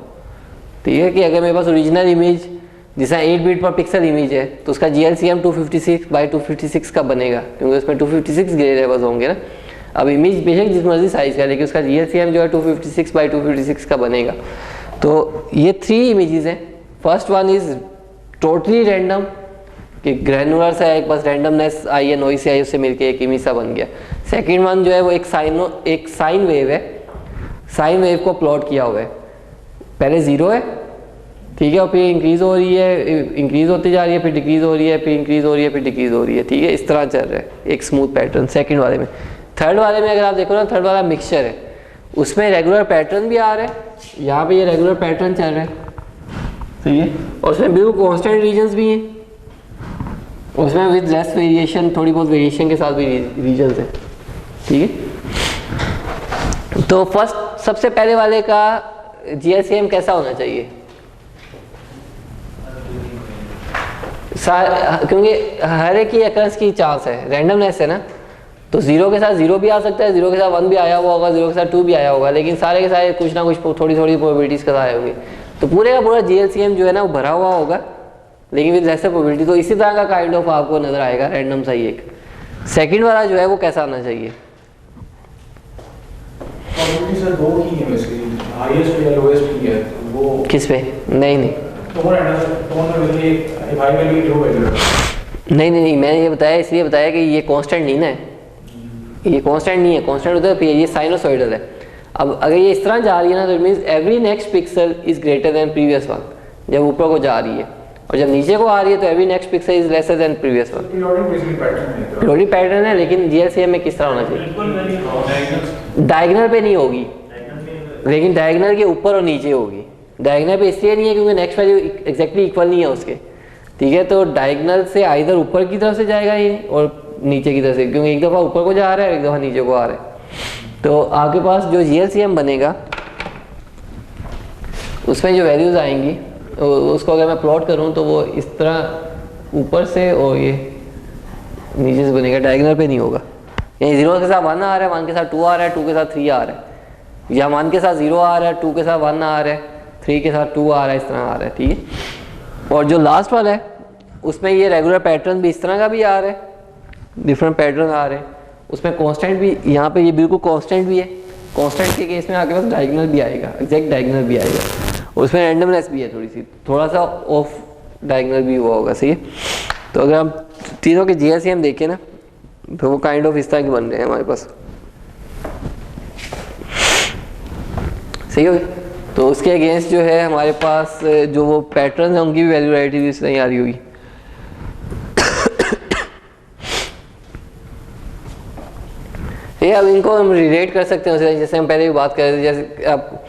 ठीक है। कि अगर मेरे पास ओरिजिनल इमेज जैसा 8 बिट पर पिक्सल इमेज है तो उसका GLCM 256x256 का बनेगा, क्योंकि उसमें 256 ग्रे लेवल्स होंगे ना। अब इमेज बेशक जिस मर्जी साइज का, लेकिन उसका GLCM जो है 256x256 का बनेगा। तो ये 3 इमेजेस हैं। First one is totally random, कि ग्रैनुलर से एक बस रैंडमनेस आई है, नॉइस आई, उससे मिलके एक इमेज सा बन गया। सेकंड वन जो है वो एक साइन वेव है, साइन वेव को प्लॉट किया हुआ है, पहले 0 है, ठीक है, और फिर इंक्रीज हो रही है, इंक्रीज होती जा रही है, फिर डिक्रीज हो रही है, फिर इंक्रीज हो रही है, फिर डिक्रीज हो रही है, ठीक है। इस तरह चल रहा है एक स्मूथ पैटर्न सेकंड वाले में। थर्ड वाले में अगर आप देखो ना, थर्ड वाला मिक्सचर है, उसमें रेगुलर पैटर्न भी आ रहा है, यहाँ पे ये रेगुलर पैटर्न चल रहा है, ठीक है, और उसमें बिल्कुल कॉन्स्टेंट रीजन्स भी हैं, उसमें विद लेस वेरिएशन, थोड़ी बहुत वेरिएशन के साथ भी रीजन्स है, ठीक है। तो फर्स्ट सबसे पहले वाले का GLCM कैसा होना चाहिए? क्योंकि हर एक की अकर्स की चांस है, रैंडमनेस है ना, तो 0 के साथ 0 भी आ सकता है, 0 के साथ 1 भी आया हुआ होगा, 0 के साथ 2 भी आया होगा, लेकिन सारे के सारे कुछ ना कुछ थोड़ी थोड़ी प्रोबेबिलिटीज़ के साथ आए होंगे। तो पूरे का पूरा GLCM जो है ना वो भरा हुआ होगा, लेकिन विद लेसर प्रोबेबिलिटी। तो इसी तरह का काइंड ऑफ आपको नजर आएगा रैंडम सा ही एक। सेकंड वाला जो है वो कैसा आना चाहिए? किस पे? नहीं नहीं, मैंने ये बताया इसलिए बताया कि ये कांस्टेंट नहीं ना है, ये कांस्टेंट नहीं है, कांस्टेंट होता है ये साइनोसॉइडल है। अब अगर ये इस तरह जा रही है ना तो it means every next pixel is greater than previous one, जब ऊपर को जा रही है, और जब नीचे को आ रही है तो every next pixel is lesser than previous one. Periodic pattern है, लेकिन GLCM में किस तरह होना चाहिए? डायगोनल पे नहीं होगी, लेकिन डायगोनल के ऊपर और नीचे होगी। डायगोनल पे इसलिए नहीं है क्योंकि नेक्स्ट वैल्यू एग्जैक्टली इक्वल नहीं है उसके, ठीक है। तो डायगोनल से आइदर ऊपर की तरफ से जाएगा ये और नीचे की तरफ से, क्योंकि एक दफ़ा ऊपर को जा रहा है, एक दफ़ा नीचे को आ रहा है। तो आपके पास जो GLCM बनेगा उसमें जो वैल्यूज़ आएंगी उसको अगर मैं प्लॉट करूं तो वो इस तरह ऊपर से और ये नीचे से बनेगा, डायगोनल पे नहीं होगा। यानी 0 के साथ 1 आ रहा है, 1 के साथ 2 आ रहा है, 2 के साथ 3 आ रहा है, या 1 के साथ 0 आ रहा है, 2 के साथ 1 आ रहा है, 3 के साथ 2 आ रहा है, इस तरह आ रहा है, ठीक है। और जो लास्ट वाला है उसमें ये रेगुलर पैटर्न भी इस तरह का भी आ रहा है, डिफरेंट पैटर्न आ रहे हैं, उसमें कांस्टेंट भी, यहाँ पे ये बिल्कुल कांस्टेंट भी है। कांस्टेंट के केस में आपके पास डायगोनल भी आएगा, एग्जैक्ट डायगोनल भी आएगा, उसमें रैंडमनेस भी है, थोड़ा सा ऑफ डायगोनल भी हुआ होगा, सही है। तो अगर हम तीनों के GLCM देखें ना तो वो काइंड ऑफ इस तरह के बन रहे हैं हमारे पास, सही हो गया। तो उसके अगेंस्ट जो है हमारे पास जो वो पैटर्न है उनकी भी वैल्यू वैरायटी इस तरह आ रही होगी। ठीक है। अब इनको हम रिलेट कर सकते हैं जैसे हम पहले भी बात कर रहे थे, जैसे अब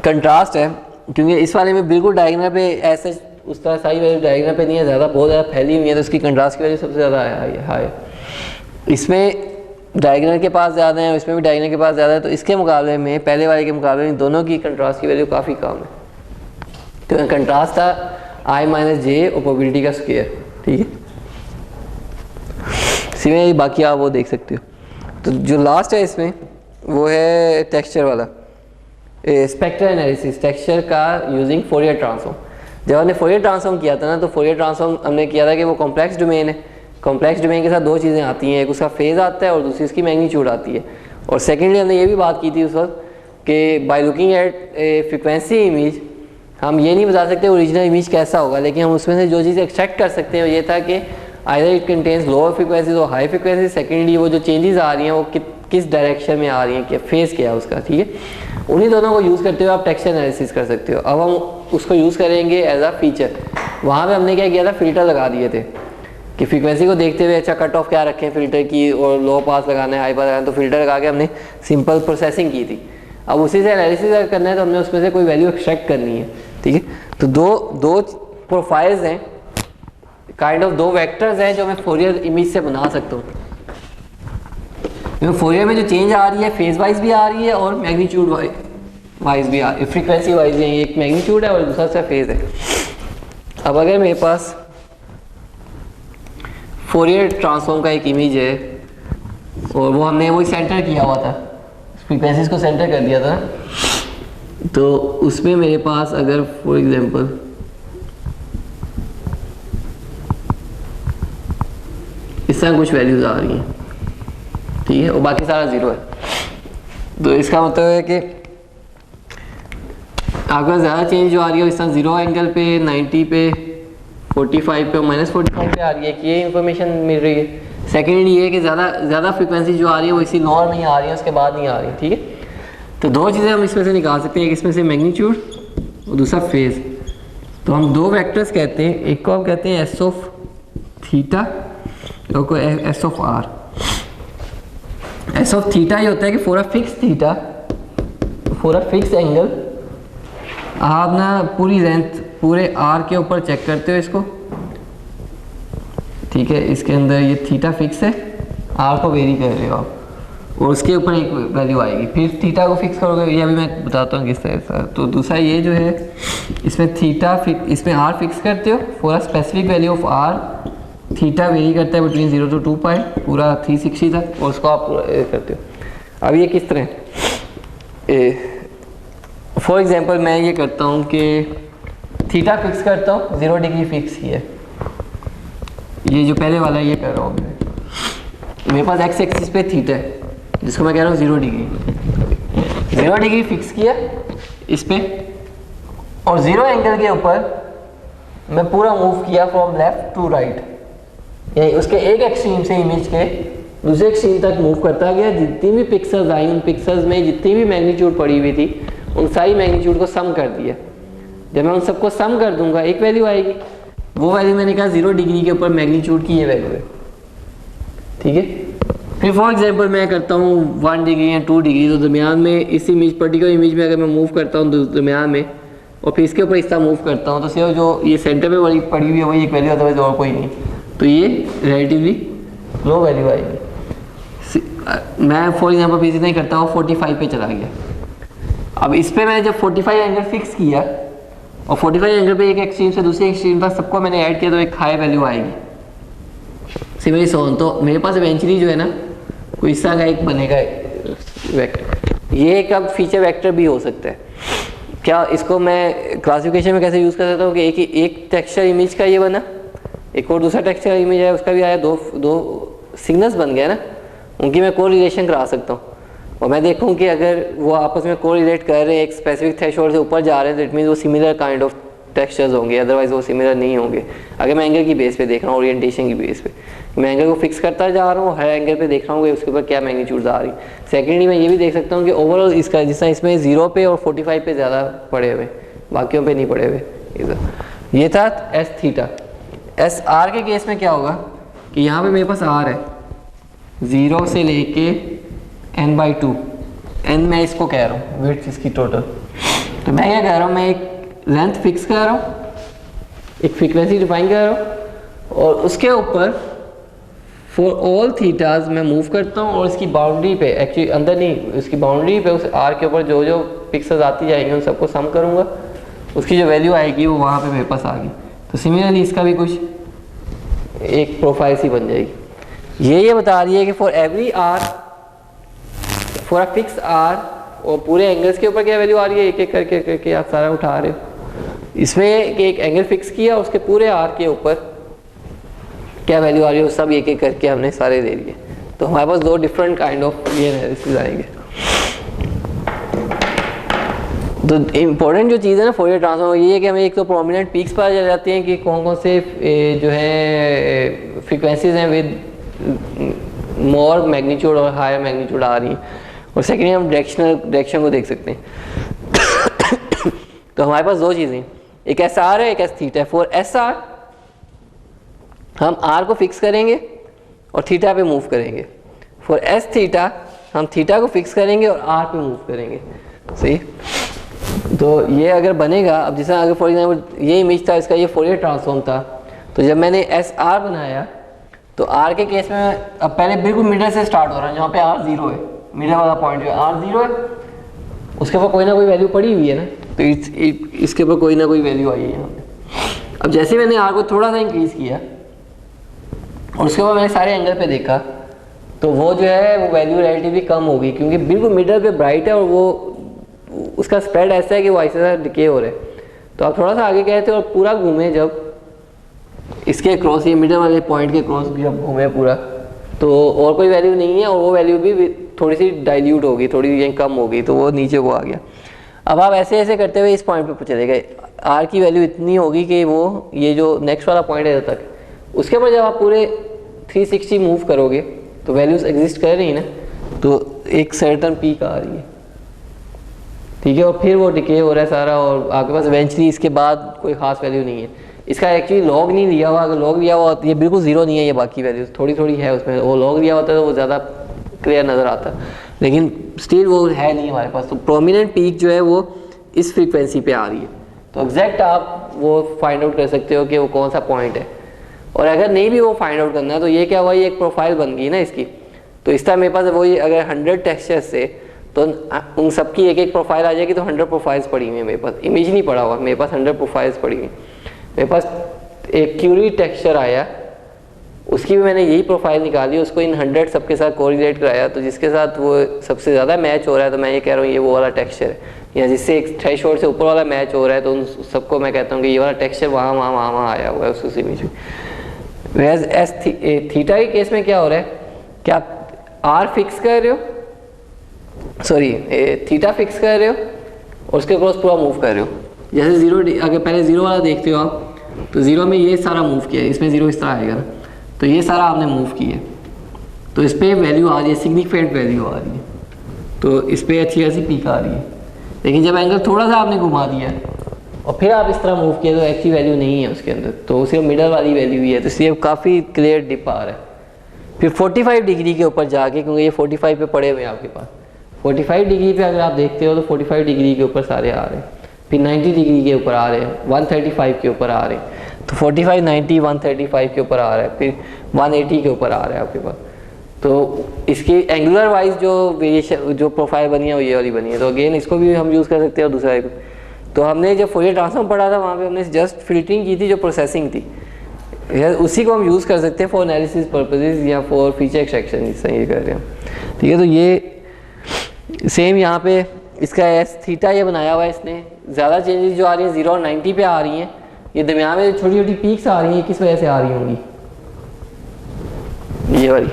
कंट्रास्ट है, क्योंकि इस वाले में बिल्कुल डायगोनल पे ऐसे उस तरह सही वैल्यू डायगोनल पे नहीं है, ज़्यादा बहुत ज़्यादा फैली हुई है, तो उसकी कंट्रास्ट की वैल्यू सबसे ज़्यादा हाई है। इसमें डायगोनल के पास ज़्यादा है, इसमें भी डायगोनल के पास ज़्यादा है, तो इसके मुकाबले में पहले वाले के मुकाबले में दोनों की कंट्रास्ट की वैल्यू काफ़ी कम है। तो कंट्रास्ट था i माइनस जे और प्रोबेबिलिटी का स्क्वायर, ठीक है। इसी बाकी आप वो देख सकते हो। तो जो लास्ट है इसमें वो है टेक्सचर वाला, स्पेक्ट्रल एनालिसिस टेक्सचर का यूजिंग फोरियर ट्रांसफॉर्म। जब हमने फोरियर ट्रांसफॉर्म किया था ना, तो फोरियर ट्रांसफॉर्म हमने किया था कि वो कॉम्प्लेक्स डोमेन है, कॉम्प्लेक्स डोमेन के साथ दो चीज़ें आती हैं, एक उसका फेज आता है और दूसरी उसकी मैग्नीट्यूड आती है। और सेकेंडली हमने ये भी बात की थी उस वक्त कि by looking at a frequency image हम ये नहीं बता सकते ओरिजिनल इमेज कैसा होगा, लेकिन हम उसमें से जो चीज़ एक्सट्रैक्ट कर सकते हैं ये था कि either it contains lower frequencies और हाई फ्रिक्वेंसी। सेकेंडली वो जो चेंजेस आ रही हैं वो किस डायरेक्शन में आ रही हैं, क्या फेज क्या है उसका, ठीक है। उन्हीं दोनों को यूज़ करते हुए आप टेक्सचर एनालिसिस कर सकते हो। अब हम उसको यूज़ करेंगे एज अ फीचर। वहाँ पे हमने क्या किया था, फिल्टर लगा दिए थे कि फ्रीक्वेंसी को देखते हुए अच्छा कट ऑफ क्या रखें फिल्टर की, और लो पास लगाना है हाई पास लगाना है, तो फिल्टर लगा के हमने सिंपल प्रोसेसिंग की थी। अब उसी से एनालिसिस करना है तो हमने उसमें से कोई वैल्यू एक्सट्रैक्ट करनी है, ठीक है। तो दो प्रोफाइल्स हैं, काइंड ऑफ दो वेक्टर्स हैं जो मैं फोरियर इमेज से बना सकता हूँ। फोरियर में जो चेंज आ रही है फेज वाइज भी आ रही है और मैग्नीट्यूड वाइज भी आ रही है, फ्रीक्वेंसी वाइज भी है, एक मैग्नीट्यूड है और दूसरा सा फेज है। अब अगर मेरे पास फोरियर ट्रांसफॉर्म का एक इमेज है और वो हमने वही सेंटर किया हुआ था, फ्रीक्वेंसीज को सेंटर कर दिया था, तो उसमें मेरे पास अगर फॉर एग्जांपल इस तरह कुछ वैल्यूज आ रही हैं, ठीक है, और बाकी सारा ज़ीरो है, तो इसका मतलब है कि आपका ज़्यादा चेंज जो आ रही है इस तरह 0 एंगल पे, 90 पे, 45 पे और -45 पे आ रही है कि ये इन्फॉर्मेशन मिल रही है। सेकेंड ये है कि ज़्यादा फ्रिक्वेंसी जो आ रही है वो इसी लोअर में ही आ रही है, उसके बाद नहीं आ रही, ठीक है। तो दो चीज़ें हम इसमें से निकाल सकते हैं, एक इसमें से मैग्नीट्यूड और दूसरा फेज। तो हम दो वेक्टर्स कहते हैं, एक को हम कहते हैं एस ऑफ थीटा और को S of R. S of theta ये होता है कि for a fix theta, for a fix angle आप ना पूरी लेंथ पूरे आर के ऊपर चेक करते हो इसको, ठीक है। इसके अंदर ये थीटा फिक्स है, आर को वेरी कर रहे हो आप और उसके ऊपर एक वैल्यू आएगी, फिर थीटा को फिक्स करोगे, ये अभी मैं बताता हूँ किस तरह से। तो दूसरा ये जो है इसमें थीटा इसमें आर फिक्स करते हो for a specific value of R, theta very करता है बिटवीन 0 to 2 पाई पूरा 360 तक, और उसको आप करते हो। अब ये किस तरह, फॉर एग्जांपल मैं ये करता हूँ कि थीटा फिक्स करता हूँ 0 डिग्री फिक्स किया है, ये जो पहले वाला ये कर रहा हूँ मैं, मेरे पास एक्स एक्सिस पे थीटा है जिसको मैं कह रहा हूँ 0 डिग्री, 0 डिग्री फिक्स किया इस पे, और 0 एंगल के ऊपर मैं पूरा मूव किया फ्रॉम लेफ्ट टू राइट, यानी उसके एक एक्सट्रीम से इमेज के दूसरे एक्सट्रीम तक मूव करता गया। जितनी भी पिक्सल्स आई उन पिक्सल्स में जितनी भी मैग्नीट्यूड पड़ी हुई थी उन सारी मैग्नीट्यूड को सम कर दिया। जब मैं उन सबको सम कर दूंगा एक वैल्यू आएगी, वो वैल्यू मैंने कहा 0 डिग्री के ऊपर मैग्नीट्यूड की ये वैल्यू है, ठीक है। फिर फॉर एग्जांपल मैं करता हूँ 1 डिग्री या 2 डिग्री, तो दरमियान में इस इमेज पर्टिकुलर इमेज में अगर मैं मूव करता हूँ दरमियान में और फिर इसके ऊपर इस तरह मूव करता हूँ, तो सिर्फ जो ये सेंटर पे वाली पड़ी हुई है वही एक वैल्यू, अदरवाइज और कोई नहीं, तो ये रिलेटिवली लो वैल्यू आएगी। मैं फॉर एग्जांपल फिर नहीं करता हूँ 45 पे चला गया। अब इस पर मैंने जब 45 एंगल फिक्स किया और 45 एंगल पे एक एक्सट्रीम से दूसरे एक्सट्रीम तक सबको मैंने ऐड किया, तो एक हाई वैल्यू आएगी सिमिलरली सोन। तो मेरे पास इवेंचुअली जो है ना कोई इस तरह का एक बनेगा वेक्टर, ये एक अब फीचर वेक्टर भी हो सकता है। क्या इसको मैं क्लासिफिकेशन में कैसे यूज़ कर सकता हूँ कि एक टेक्सचर इमेज का ये बना, एक और दूसरा टेक्सचर इमेज है उसका भी आया, दो सिग्नल्स बन गया ना, उनकी मैं कोरिलेशन करा सकता हूँ और मैं देखूँ कि अगर वो आपस में कोरिलेट कर रहे हैं, एक स्पेसिफिक थ्रेशोल्ड से ऊपर जा रहे हैं, तो इट मीन्स वो सिमिलर काइंड ऑफ टेक्सचर्स होंगे, अदरवाइज वो सिमिलर नहीं होंगे। अगर मैं एंगल की बेस पे देख रहा हूँ, ओरिएंटेशन की बेस पे, मैं एंगल को फिक्स करता जा रहा हूँ, हर एंगल पे देख रहा हूँ कि उसके ऊपर क्या मैग्नीट्यूड्स आ रही। सेकेंडली मैं ये भी देख सकता हूँ कि ओवरऑल इसका जिस तरह इसमें 0 पे और 45 पे ज़्यादा पड़े हुए, बाकियों पे नहीं पड़े हुए। ये था एस थीटा। एस आर के केस में क्या होगा कि यहाँ पे मेरे पास आर है 0 से लेके n/2, n मैं इसको कह रहा हूँ विड्थ इसकी टोटल। तो मैं क्या कह रहा हूँ, मैं एक लेंथ फिक्स कर रहा हूँ, एक फ्रीक्वेंसी डिफाइन कर रहा हूँ, और उसके ऊपर फॉर ऑल थीटाज मैं मूव करता हूँ, और इसकी बाउंड्री पे, एक्चुअली अंदर नहीं, इसकी बाउंड्री पे उस आर के ऊपर जो जो पिक्सल्स आती जाएंगे उन सबको सम करूँगा, उसकी जो वैल्यू आएगी वो वहाँ पे मेरे पास आ गई। तो सिमिलरली इसका भी कुछ एक प्रोफाइल सी बन जाएगी। ये बता रही है कि for every R, for a fix R, और पूरे एंगल्स के ऊपर क्या वैल्यू आ रही है, एक एक करके आप सारा उठा रहे हो। इसमें कि एक एंगल फिक्स किया, उसके पूरे आर के ऊपर क्या वैल्यू आ रही है, वो सब एक एक करके हमने सारे दे दिए। तो हमारे पास दो डिफरेंट काइंड ऑफ ये एनालिसिस आएंगे। तो इम्पोर्टेंट जो चीज़ है ना फोरियर ट्रांसफॉर्म, ये है कि हमें एक तो प्रोमिनेंट पीक्स पता चल जाते हैं कि कौन कौन से जो है फ्रीक्वेंसीज हैं विद मोर मैग्नीट्यूड और हायर मैग्नीट्यूड आ रही हैं, और सेकेंडली हम डायरेक्शन को देख सकते हैं। तो हमारे पास दो चीज़ें, एक एस आर है, एक एस थीटा है। फॉर एस आर हम आर को फिक्स करेंगे और थीटा पे मूव करेंगे। फॉर एस थीटा हम थीटा को फिक्स करेंगे और आर पे मूव करेंगे। सही, तो ये अगर बनेगा, अब जैसे अगर फॉर एग्जांपल ये इमेज था, इसका ये फोरियर ट्रांसफॉर्म था, तो जब मैंने एस आर बनाया तो आर के केस में अब पहले बिल्कुल मिडल से स्टार्ट हो रहा है, जहाँ पे आर जीरो है, मिडल वाला पॉइंट जो है आर जीरो है, उसके ऊपर कोई ना कोई वैल्यू पड़ी हुई है ना, तो इसके ऊपर कोई ना कोई वैल्यू आई है यहाँ पे। अब जैसे मैंने आर को थोड़ा सा इंक्रीज किया और उसके बाद मैंने सारे एंगल पे देखा, तो वो जो है वो वैल्यू रिलेटिवली कम होगी, क्योंकि बिल्कुल मिडल पे ब्राइट है और वो उसका स्प्रेड ऐसा है कि वो ऐसा डिके हो रहा है। तो आप थोड़ा सा आगे गए थे और पूरा घूमे, जब इसके क्रॉस, ये मिडल वाले पॉइंट के क्रॉस जब घूमे पूरा, तो और कोई वैल्यू नहीं है, और वो वैल्यू भी थोड़ी सी डाइल्यूट होगी, थोड़ी सी कम होगी, तो वो नीचे को आ गया। अब आप ऐसे ऐसे करते हुए इस पॉइंट पे चले गए, आर की वैल्यू इतनी होगी कि वो ये जो नेक्स्ट वाला पॉइंट है तक, उसके ऊपर जब आप पूरे 360 मूव करोगे तो वैल्यूज एग्जिस्ट कर रही है ना, तो एक सर्टन पीक आ रही है, ठीक है, और फिर वो डिके हो रहा है सारा, और आपके पास इवेंचुअली इसके बाद कोई खास वैल्यू नहीं है। इसका एक्चुअली लॉग नहीं लिया हुआ, अगर लॉग लिया हुआ तो ये बिल्कुल जीरो नहीं है, ये बाकी वैल्यूज थोड़ी थोड़ी है उसमें, वो लॉग लिया होता है तो वो ज़्यादा क्लियर नज़र आता, लेकिन स्टिल वो है नहीं हमारे पास। तो प्रोमिनेंट पीक जो है वो इस फ्रीक्वेंसी पे आ रही है, तो एग्जैक्ट आप वो फाइंड आउट कर सकते हो कि वो कौन सा पॉइंट है। और अगर नहीं भी वो फाइंड आउट करना है, तो ये क्या हुआ, ये एक प्रोफाइल बन गई ना इसकी। तो इस तरह मेरे पास वो, ये अगर 100 टेक्सचर्स से, तो उन सबकी एक एक प्रोफाइल आ जाएगी, तो 100 प्रोफाइल्स पड़ी हुई है मेरे पास, इमेज नहीं पड़ा हुआ, मेरे पास 100 प्रोफाइल्स पड़ी हुई। मेरे पास एक क्यूरी टेक्सचर आया, उसकी भी मैंने यही प्रोफाइल निकाली, उसको इन 100 सबके साथ कोरिलेट कराया, तो जिसके साथ वो सबसे ज़्यादा मैच हो रहा है, तो मैं ये कह रहा हूँ ये वो वाला टेक्सचर है, या जिससे एक थ्रेशोल्ड से ऊपर वाला मैच हो रहा है, तो उन सबको मैं कहता हूँ कि ये वाला टेक्सचर वहाँ आया हुआ है उस इमेज में। वैसे एस थीटा के केस में क्या हो रहा है कि आप आर फिक्स कर रहे हो, सॉरी थीटा फिक्स कर रहे हो, और उसके क्रॉस पूरा मूव कर रहे हो। जैसे जीरो, अगर पहले जीरो वाला देखते हो आप, तो जीरो में ये सारा मूव किया है, इसमें जीरो इस तरह आएगा ना, तो ये सारा आपने मूव किया है, तो इस पर वैल्यू आ रही है, सिग्निफिकेंट वैल्यू आ रही है, तो इस पर अच्छी खासी पीक आ रही है। लेकिन जब एंगल थोड़ा सा आपने घुमा दिया और फिर आप इस तरह मूव किया, तो एक्चुअली वैल्यू नहीं है उसके अंदर, तो सिर्फ मिडल वाली वैल्यू ही है, तो इसलिए काफ़ी क्लियर डिप आ रहा है। फिर 45 डिग्री के ऊपर जाके, क्योंकि ये 45 पे पड़े हुए हैं आपके पास, 45 डिग्री पे अगर आप देखते हो तो 45 डिग्री के ऊपर सारे आ रहे हैं, फिर 90 डिग्री के ऊपर आ रहे हैं, 135 के ऊपर आ रहे हैं, तो 45, 90, 135 के ऊपर आ रहा है, फिर 180 के ऊपर आ रहा है आपके पास। तो इसकी एंगुलर वाइज जो वेरिएशन, जो प्रोफाइल बनी है वो ये वाली बनी है। तो अगेन इसको भी हम यूज़ कर सकते हैं, और दूसरा तो हमने जब फोरियर ट्रांसफॉर्म पढ़ा था वहाँ पे हमने जस्ट फिल्टरिंग की थी, जो प्रोसेसिंग थी, उसी को हम यूज़ कर सकते हैं फॉर एनालिसिस पर्पसेस या फॉर फीचर एक्सट्रैक्शन, जिस तरह ये कर रहे हैं। ठीक है, तो ये सेम यहाँ पे इसका एस थीटा ये बनाया हुआ है इसने। ज़्यादा चेंजेस जो आ रही हैं 0 और 90 पे आ रही हैं, ये दरमियान में छोटी छोटी पीक्स आ रही हैं, किस वजह से आ रही होंगी, ये वाली,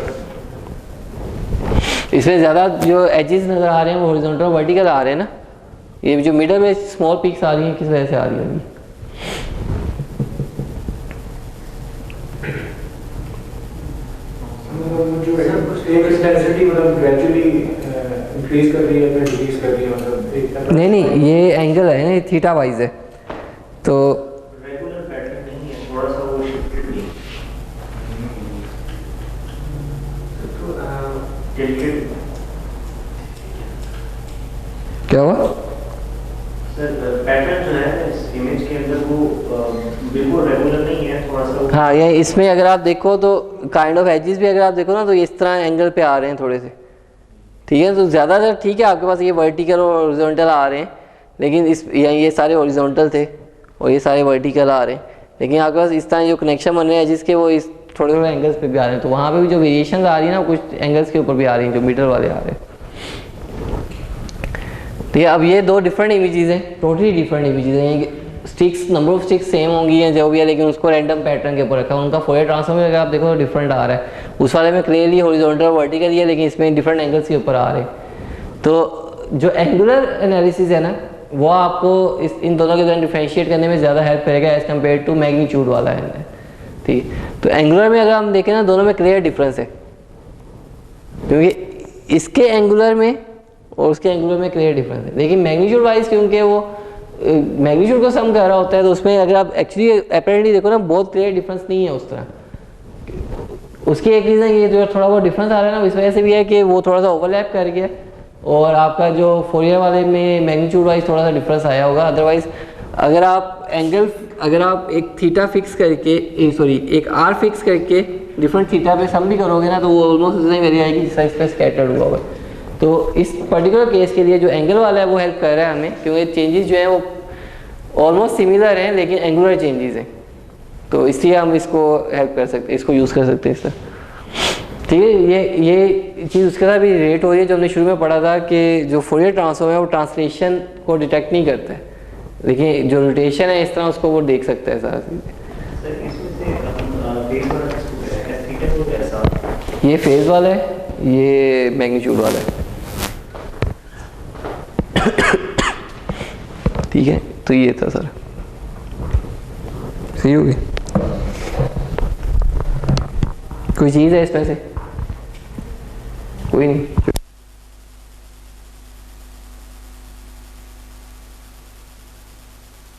इसमें ज़्यादा जो एजेस नज़र आ रहे हैं वो हॉरिजॉन्टल और वर्टिकल आ रहे हैं ना, ये जो मिडल में स्मॉल पीक्स आ रही हैं किस वजह से आ रही होंगी। जो है एक इंटेंसिटी मतलब ग्रेजुअली इंक्रीज कर रही है फिर डिक्रीज कर रही है, मतलब नहीं ये एंगल है ना, थीटा वाइज है, तो रेगुलर पैटर्न नहीं है, थोड़ा सा वो शिफ्टेड है, तो टिल्टेड क्या हुआ? सर पैटर्न जो है इस इमेज के अंदर वो बिल्कुल रेगुलर नहीं है, थोड़ा सा हाँ, ये इसमें अगर आप देखो तो काइंड ऑफ एजेस भी अगर आप देखो ना तो इस तरह एंगल पे आ रहे हैं थोड़े से, ठीक है। तो ज़्यादातर ठीक है आपके पास ये वर्टिकल और हॉरिजॉन्टल आ रहे हैं, लेकिन इस ये सारे हॉरिजॉन्टल थे और ये सारे वर्टिकल आ रहे हैं, लेकिन आपके पास इस तरह जो कनेक्शन बन रहे हैं एजेस के वो इस थोड़े थोड़े एंगल्स पे भी आ रहे हैं। तो वहाँ पे भी जो वेरिएशन आ रही है ना कुछ एंगल्स के ऊपर भी आ रही हैं जो मीटर वाले आ रहे हैं, ठीक है। अब ये दो डिफरेंट इमेजेस हैं, टोटली डिफरेंट इमेजेस हैं। Sticks number of sticks same होंगी या जो भी है, लेकिन उसको रैंडम पैटर्न के ऊपर रखा है। उनका फोरियर ट्रांसफॉर्म अगर आप देखो तो डिफरेंट आ रहा है। उस वाले में क्लियरली हॉरिजॉन्टल वर्टिकल ही है, लेकिन इसमें डिफरेंट एंगल्स के ऊपर आ रहे हैं। तो जो एंगुलर एनालिसिस है ना वो आपको इन दोनों के दौरान डिफरेंशिएट करने में ज़्यादा हेल्प करेगा एज़ कम्पेयर टू मैग्नीट्यूड वाला है, ठीक। तो एंगुलर में अगर हम देखें ना दोनों में क्लियर डिफरेंस है, क्योंकि इसके एंगुलर में और उसके एंगुलर में क्लियर डिफरेंस है। लेकिन मैग्नीट्यूड वाइज क्योंकि वो मैग्नीट्यूड को सम कर रहा होता है तो उसमें अगर आप एक्चुअली अपेरेंटली देखो ना बहुत क्लियर डिफरेंस नहीं है उस तरह। उसकी एक रीज़न ये जो थोड़ा बहुत डिफरेंस आ रहा है ना इस वजह से भी है कि वो थोड़ा सा ओवरलैप कर गया और आपका जो फोरियर वाले में मैग्नीट्यूड वाइज थोड़ा सा डिफरेंस आया होगा। अदरवाइज अगर आप एक थीटा फिक्स करके एक आर फिक्स करके डिफरेंट थीटा पे सम भी करोगे ना तो वो ऑलमोस्ट उतना ही वैल्यू आएगी जिसका इस पर स्कैटर्ड हुआ है। तो इस पर्टिकुलर केस के लिए जो एंगल वाला है वो हेल्प कर रहा है हमें, क्योंकि चेंजेस जो हैं वो ऑलमोस्ट सिमिलर हैं लेकिन एंगुलर चेंजेस हैं, तो इसलिए हम इसको हेल्प कर सकते हैं, इसको यूज़ कर सकते हैं इस तरह, ठीक है। ये चीज़ उसके साथ भी रिलेट हो रही है जो हमने शुरू में पढ़ा था कि जो फोरियर ट्रांसफॉर्म है वो ट्रांसलेशन को डिटेक्ट नहीं करता है, लेकिन जो रोटेशन है इस तरह उसको वो देख सकता है सारा चीज़। ये फेज वाला है, ये मैग्नीट्यूड वाला है, ठीक है। तो ये था सर, सही होगी। कोई चीज़ है इसमें से? कोई नहीं।